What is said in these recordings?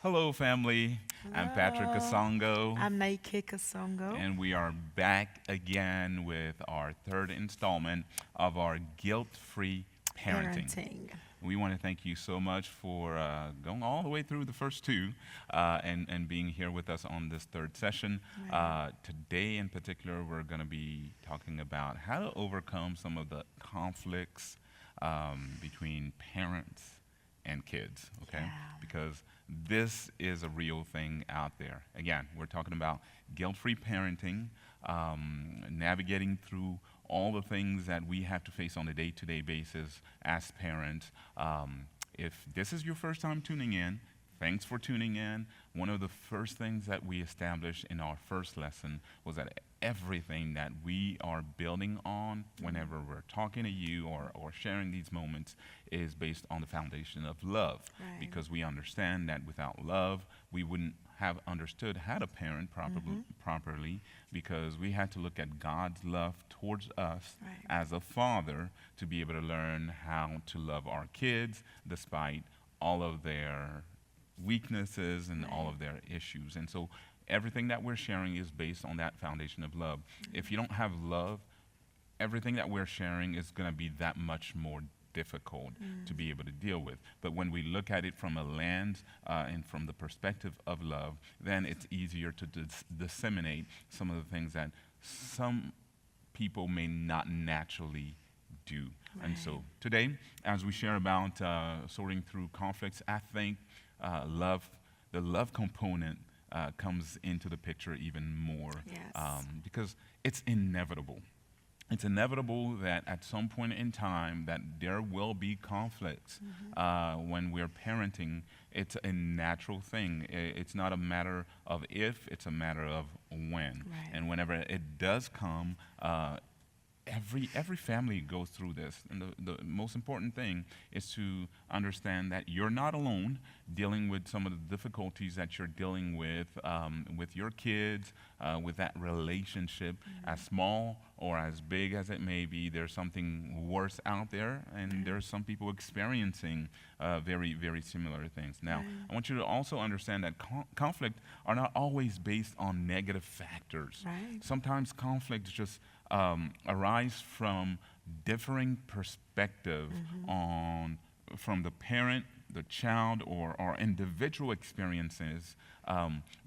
Hello, family. I'm Patrick Hello. Kasongo, I'm Naike Kasongo. and we are back again with our third installment of our guilt free parenting. Parenting. We want to thank you so much for going all the way through the first two and being here with us on this third session. Right. Today, in particular, we're going to be talking about how to overcome some of the conflicts between parents and kids, okay? Yeah. Because this is a real thing out there. Again, we're talking about guilt free parenting, navigating through all the things that we have to face on a day to day basis as parents. If this is your first time tuning in, thanks for tuning in. One of the first things that we established in our first lesson was that everything that we are building on whenever we're talking to you or sharing these moments is based on the foundation of love Right. because we understand that without love we wouldn't have understood how to parent properly because we had to look at God's love towards us Right. as a father to be able to learn how to love our kids despite all of their weaknesses and all Right. of their issues. And so everything that we're sharing is based on that foundation of love. If you don't have love, everything that we're sharing is going to be that much more difficult to be able to deal with. But when we look at it from a lens and from the perspective of love, then it's easier to disseminate some of the things that some people may not naturally do. And Right. so today, as we share about sorting through conflicts, I think love, the love component comes into the picture even more Yes. because it's inevitable. It's inevitable that at some point in time that there will be conflicts when we're parenting. It's a natural thing. It's not a matter of if, it's a matter of when. Right. And whenever it does come, every family goes through this, and the most important thing is to understand that you're not alone dealing with some of the difficulties that you're dealing with your kids, with that relationship, as small or as big as it may be. There's something worse out there, and there's some people experiencing very similar things. Now, Right. I want you to also understand that conflict are not always based on negative factors. Right. Sometimes conflicts just arise from differing perspective on from the parent, the child, or our individual experiences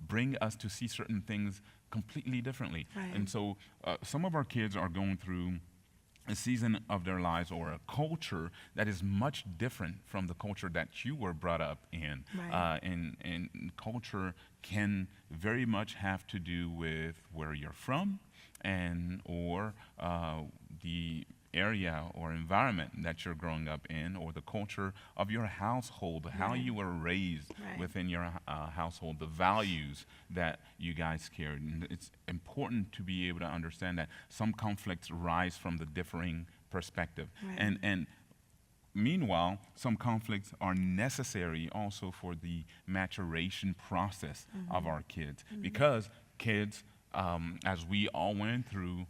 bring us to see certain things completely differently. Right. And so some of our kids are going through a season of their lives or a culture that is much different from the culture that you were brought up in. Right. And culture can very much have to do with where you're from and or the area or environment that you're growing up in or the culture of your household, how Right. you were raised Right. within your household, the values that you guys carried. And it's important to be able to understand that some conflicts rise from the differing perspective. Right. And meanwhile, some conflicts are necessary also for the maturation process of our kids because kids, as we all went through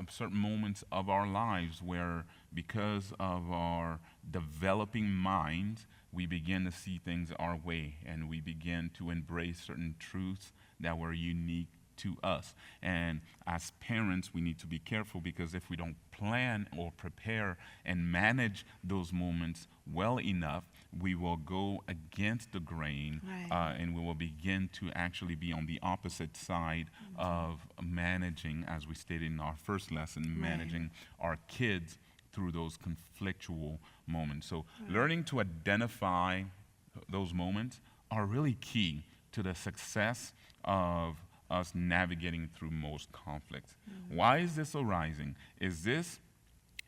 certain moments of our lives where, because of our developing minds, we begin to see things our way and we begin to embrace certain truths that were unique to us. And as parents, we need to be careful because if we don't plan or prepare and manage those moments well enough, we will go against the grain Right. and we will begin to actually be on the opposite side of managing, as we stated in our first lesson, Right. managing our kids through those conflictual moments. So, learning to identify those moments are really key to the success of us navigating through most conflicts. Why is this arising? Is this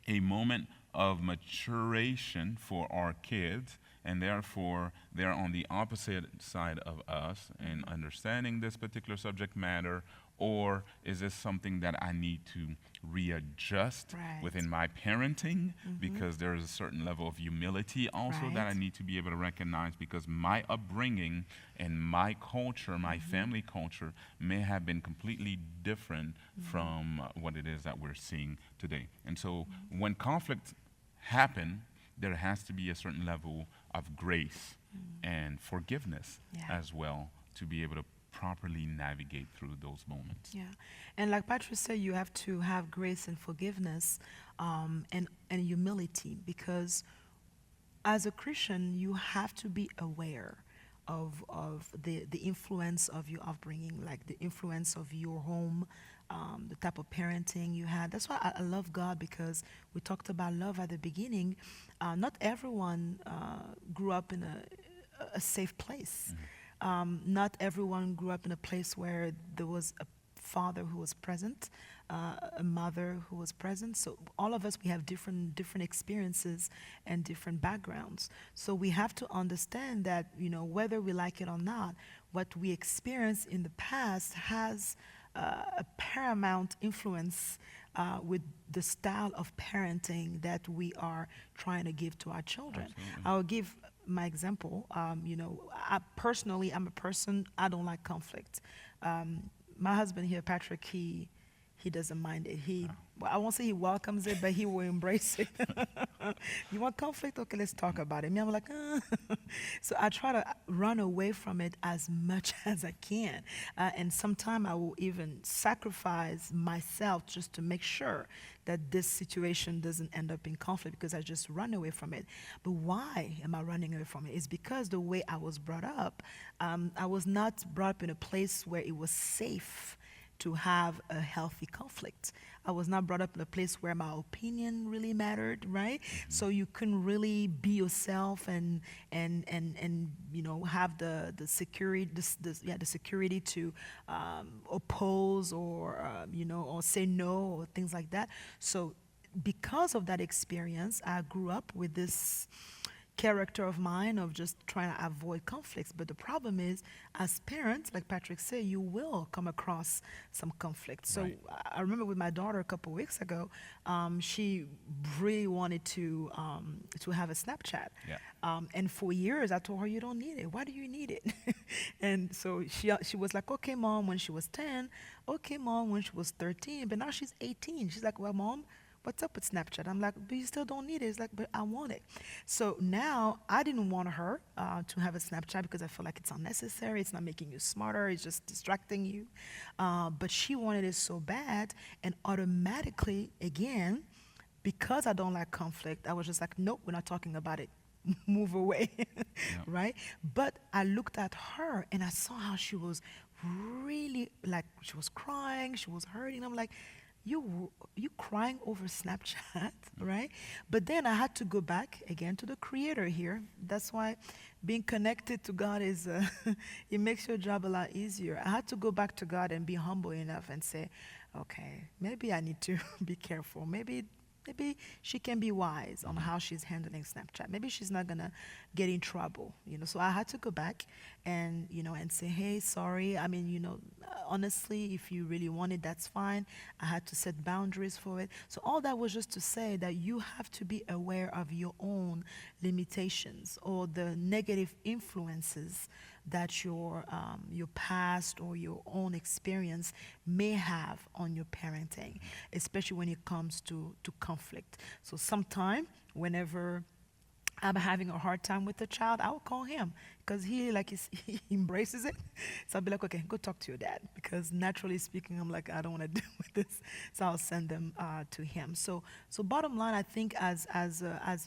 a moment of maturation for our kids, and therefore they're on the opposite side of us in understanding this particular subject matter, or is this something that I need to readjust Right. within my parenting because there is a certain level of humility also that I Right. need to be able to recognize because my upbringing and my culture, my family culture, may have been completely different from what it is that we're seeing today. And so when conflicts happen, there has to be a certain level of grace and forgiveness Yeah. as well to be able to properly navigate through those moments. Yeah, and like Patrick said, you have to have grace and forgiveness, and humility, because as a Christian, you have to be aware of the influence of your upbringing, like the influence of your home, the type of parenting you had. That's why I love God, because we talked about love at the beginning. Not everyone grew up in a safe place. Not everyone grew up in a place where there was a father who was present, a mother who was present. So all of us, we have different experiences and different backgrounds. So we have to understand that, whether we like it or not, what we experienced in the past has a paramount influence with the style of parenting that we are trying to give to our children. Absolutely. I'll give my example. I personally, I'm a person, I don't like conflict. My husband here, Patrick, he doesn't mind it. Well, I won't say he welcomes it, but he will embrace it. You want conflict? Okay, let's talk about it. Me, I'm like, So I try to run away from it as much as I can. And sometimes I will even sacrifice myself just to make sure that this situation doesn't end up in conflict, because I just run away from it. But why am I running away from it? It's because the way I was brought up, I was not brought up in a place where it was safe to have a healthy conflict. I was not brought up in a place where my opinion really mattered, right? So you couldn't really be yourself and have the security the security to oppose or say no or things like that. So because of that experience, I grew up with this character of mine of just trying to avoid conflicts. But the problem is, as parents, like Patrick said, you will come across some conflict. So Right. I remember with my daughter a couple weeks ago, she really wanted to have a Snapchat. Yeah. And for years, I told her, you don't need it. Why do you need it? And so she was like, okay, Mom, when she was 10. Okay, Mom, when she was 13. But now she's 18. She's like, well, Mom, what's up with Snapchat? I'm like, but you still don't need it. It's like, but I want it. So now I didn't want her to have a Snapchat because I feel like it's unnecessary. It's not making you smarter. It's just distracting you. But she wanted it so bad, and automatically, again, because I don't like conflict, I was just like, nope, we're not talking about it. Move away, right? But I looked at her and I saw how she was really, like, she was crying, she was hurting. I'm like, you crying over Snapchat, right? But then I had to go back again to the creator here. That's why being connected to God is it makes your job a lot easier. I had to go back to God and be humble enough and say, okay, maybe I need to be careful. Maybe she can be wise on how she's handling Snapchat. Maybe she's not gonna get in trouble, So I had to go back and and say, hey, sorry. I mean, honestly, if you really want it, that's fine. I had to set boundaries for it. So all that was just to say that you have to be aware of your own limitations or the negative influences that your past or your own experience may have on your parenting, especially when it comes to conflict. So sometime, whenever I'm having a hard time with the child, I'll call him because he embraces it. So I'll be like, okay, go talk to your dad, because naturally speaking, I'm like, I don't want to deal with this. So I'll send them to him. So bottom line, I think as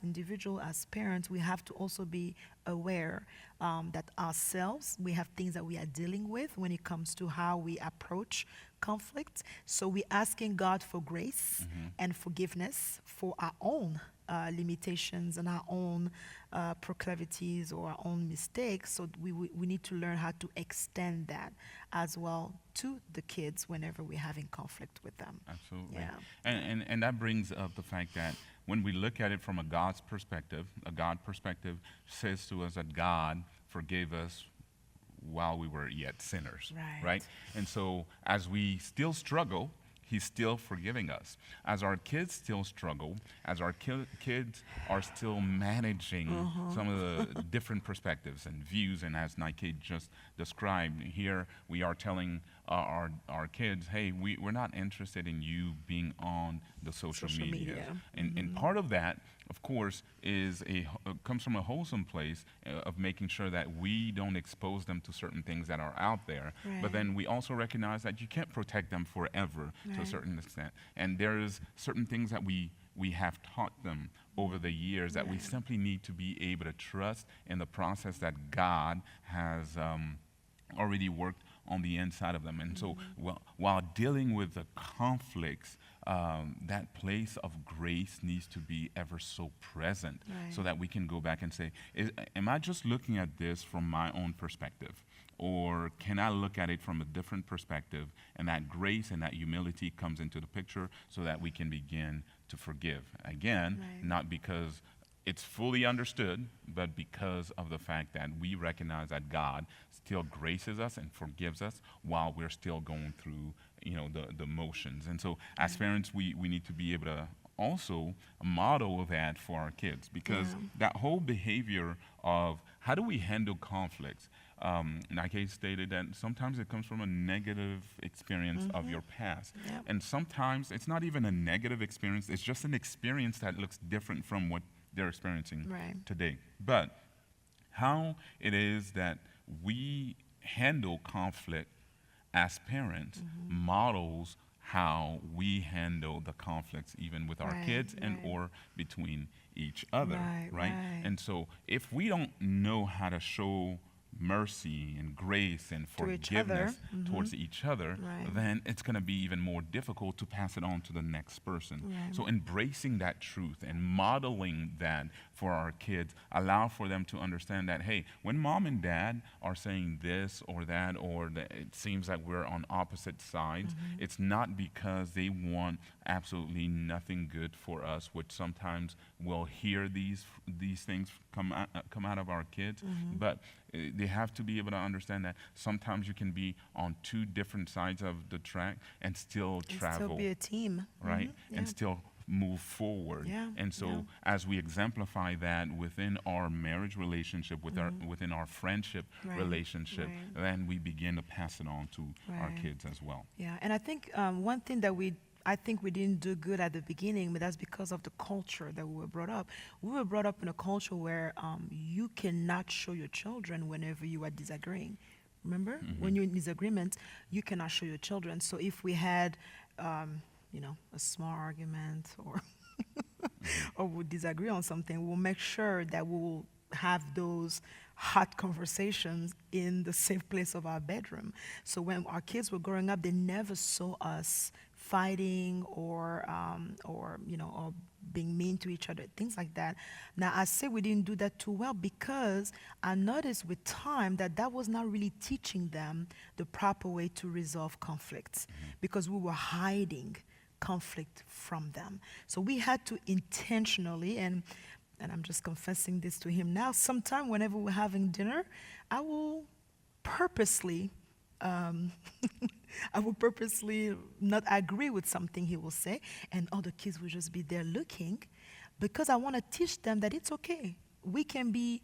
individual, as parents, we have to also be aware that ourselves, we have things that we are dealing with when it comes to how we approach conflict. So we're asking God for grace and forgiveness for our own limitations and our own proclivities or our own mistakes. So we need to learn how to extend that as well to the kids whenever we're having conflict with them. Absolutely. Yeah. And that brings up the fact that when we look at it from a God perspective says to us that God forgave us while we were yet sinners. Right. And so as we still struggle, He's still forgiving us. As our kids still struggle, as our kids are still managing some of the different perspectives and views, and as Nike just described, here we are telling our kids, hey, we're not interested in you being on the social Social media. media. And part of that, of course, comes from a wholesome place of making sure that we don't expose them to certain things that are out there. But Right. then we also recognize that you can't protect them forever to a Right. certain extent. And there's certain things that we have taught them over the years that we Right. simply need to be able to trust in the process that God has already worked on the inside of them. And so, while dealing with the conflicts, that place of grace needs to be ever so present so Right. that we can go back and say, am I just looking at this from my own perspective? Or can I look at it from a different perspective? And that grace and that humility comes into the picture so that we can begin to forgive. Again, Right. not because it's fully understood, but because of the fact that we recognize that God still graces us and forgives us while we're still going through, the motions. And so, as parents, we need to be able to also model that for our kids because Yeah. that whole behavior of how do we handle conflicts. Nike stated that sometimes it comes from a negative experience of your past. Yep. And sometimes it's not even a negative experience, it's just an experience that looks different from what they're experiencing Right. today. But how it is that we handle conflict as parents models how we handle the conflicts even with our Right, kids and right. or between each other, Right, right? right. And so if we don't know how to show mercy and grace and To each other, forgiveness towards each other, Right. then it's going to be even more difficult to pass it on to the next person. Right. So embracing that truth and modeling that for our kids allow for them to understand that, hey, when mom and dad are saying this or that, or that it seems like we're on opposite sides, it's not because they want absolutely nothing good for us, which sometimes we'll hear these things come out of our kids, but they have to be able to understand that sometimes you can be on two different sides of the track and still And travel, still be a team. right? Yeah. And still move forward. Yeah, And so yeah. as we exemplify that within our marriage relationship, within our friendship Right, relationship, right. then we begin to pass it on to our Right. kids as well. Yeah, and I think one thing that I think we didn't do good at the beginning, but that's because of the culture that we were brought up. We were brought up in a culture where you cannot show your children whenever you are disagreeing. Remember, when you're in disagreement, you cannot show your children. So if we had, a small argument or or we disagree on something, we'll make sure that we will have those hot conversations in the safe place of our bedroom. So when our kids were growing up, they never saw us fighting or being mean to each other, things like that. Now I say we didn't do that too well because I noticed with time that was not really teaching them the proper way to resolve conflicts because we were hiding conflict from them. So we had to intentionally, and I'm just confessing this to him now, sometime whenever we're having dinner, I will purposely I will purposely not agree with something he will say, and other kids will just be there looking because I want to teach them that it's okay. We can be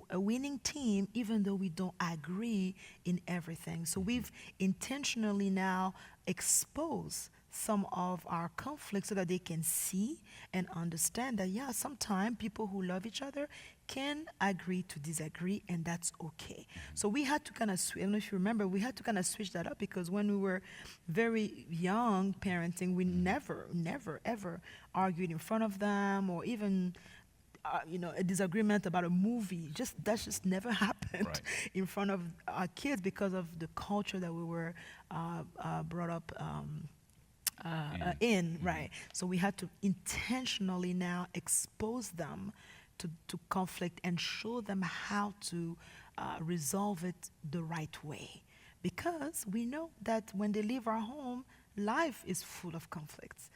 a winning team even though we don't agree in everything. So we've intentionally now exposed some of our conflicts so that they can see and understand that, yeah, sometimes people who love each other can agree to disagree, and that's okay. So we had to kind of, I don't know if you remember, we had to kind of switch that up because when we were very young parenting, we never, ever argued in front of them or even a disagreement about a movie. That just never happened Right. in front of our kids because of the culture that we were brought up in, right? So we had to intentionally now expose them to conflict and show them how to resolve it the right way. Because we know that when they leave our home, life is full of conflicts.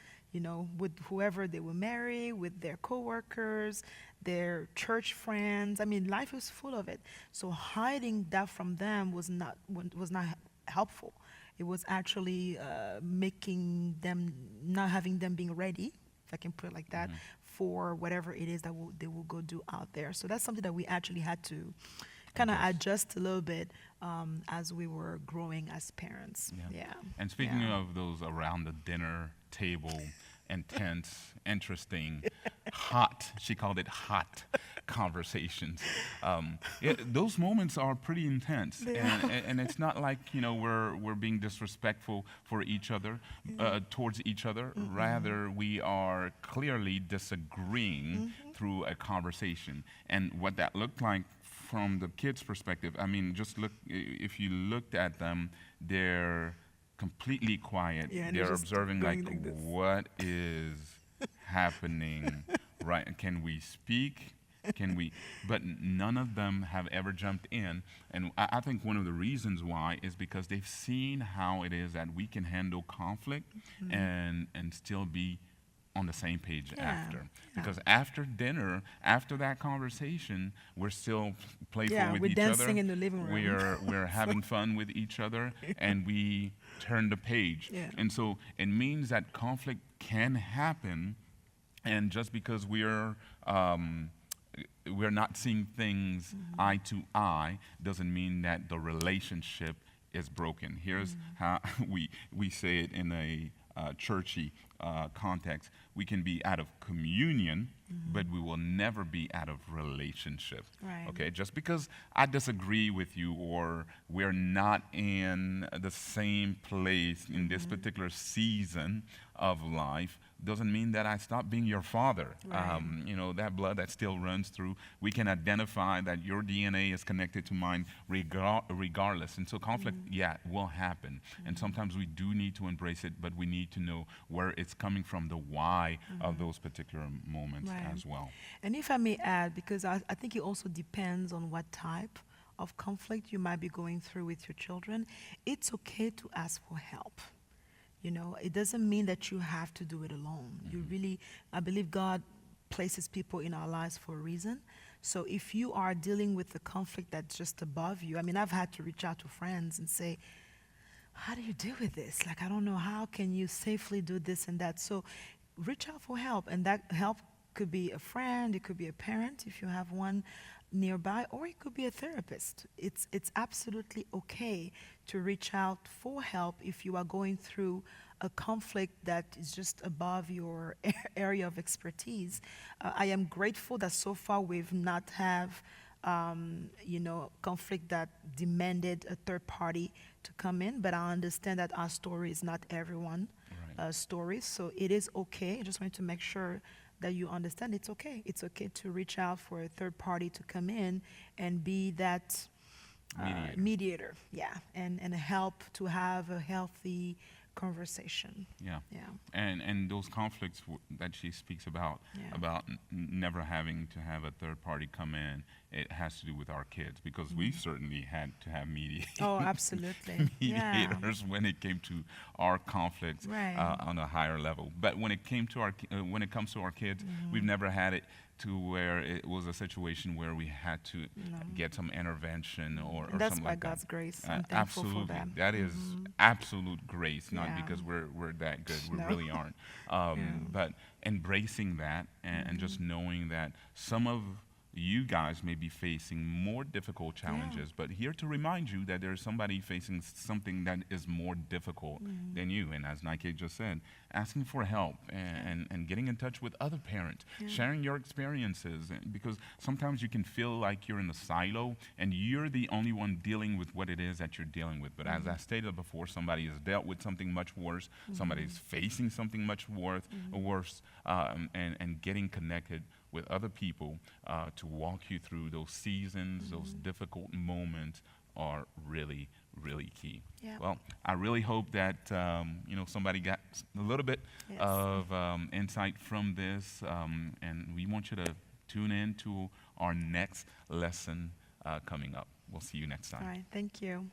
With whoever they will marry, with their coworkers, their church friends. I mean, life is full of it. So hiding that from them was not helpful. It was actually making them, not having them being ready, if I can put it like that, for whatever it is that they will go do out there. So that's something that we actually had to kind of Adjust. adjust a little bit as we were growing as parents. Yeah. Yeah. And speaking Yeah. of those around the dinner table, intense, interesting, hot, she called it hot conversations. Yeah, those moments are pretty intense. And it's not like, we're being disrespectful for each other, towards each other. Rather, we are clearly disagreeing through a conversation. And what that looked like from the kids' perspective, I mean, just look, if you looked at them, they're completely quiet. Yeah, and they're They're just observing, going like, like this. what is happening, right? Can we speak? Can we? But none of them have ever jumped in. And I think one of the reasons why is because they've seen how it is that we can handle conflict and still be on the same page Yeah, after. yeah. Because after dinner, after that conversation, we're still playful Yeah, with we're each dancing other. in the living room. We're having fun with each other, and we turn the page. Yeah. And so it means that conflict can happen, and just because we're not seeing things eye to eye doesn't mean that the relationship is broken. Here's how we say it in a churchy context. We can be out of communion, but we will never be out of relationship. Right. Okay, just because I disagree with you or we're not in the same place in this particular season of life doesn't mean that I stop being your father. Right. That blood that still runs through, we can identify that your DNA is connected to mine regardless. And so conflict, yeah, will happen. And sometimes we do need to embrace it, but we need to know where it's coming from, the why of those particular moments Right. as well. And if I may add, because I think it also depends on what type of conflict you might be going through with your children, it's okay to ask for help. It doesn't mean that you have to do it alone. You really, I believe God places people in our lives for a reason. So if you are dealing with a conflict that's just above you, I mean, I've had to reach out to friends and say, how do you deal with this? Like, I don't know, how can you safely do this and that? So reach out for help, and that help could be a friend, it could be a parent if you have one nearby, or it could be a therapist. It's absolutely okay to reach out for help if you are going through a conflict that is just above your area of expertise. I am grateful that so far we've not have conflict that demanded a third party to come in, but I understand that our story is not everyone Right. story, so it is okay. I just want to make sure that you understand it's okay. It's okay to reach out for a third party to come in and be that mediator, yeah, and help to have a healthy conversation. Yeah. Yeah. And those conflicts that she speaks about, Yeah. never having to have a third party come in, it has to do with our kids because we've certainly had to have Oh, absolutely. Yeah. mediators when it came to our conflicts Right. on a higher level. But when it came to when it comes to our kids, we've never had it to where it was a situation where we had to get some intervention or And that's something by like God's that. grace. I'm thankful Absolutely, for that. that is absolute grace, not Yeah. because we're that good. We No. really aren't. But embracing that and just knowing that some of you guys may be facing more difficult challenges, but here to remind you that there's somebody facing something that is more difficult than you. And as Nike just said, asking for help and getting in touch with other parents, sharing your experiences, because sometimes you can feel like you're in a silo and you're the only one dealing with what it is that you're dealing with. But as I stated before, somebody has dealt with something much worse, somebody's facing something much worse, and getting connected with other people to walk you through those seasons, those difficult moments are really, really key. Yeah. Well, I really hope that somebody got a little bit Yes. of insight from this, and we want you to tune in to our next lesson coming up. We'll see you next time. All right. Thank you.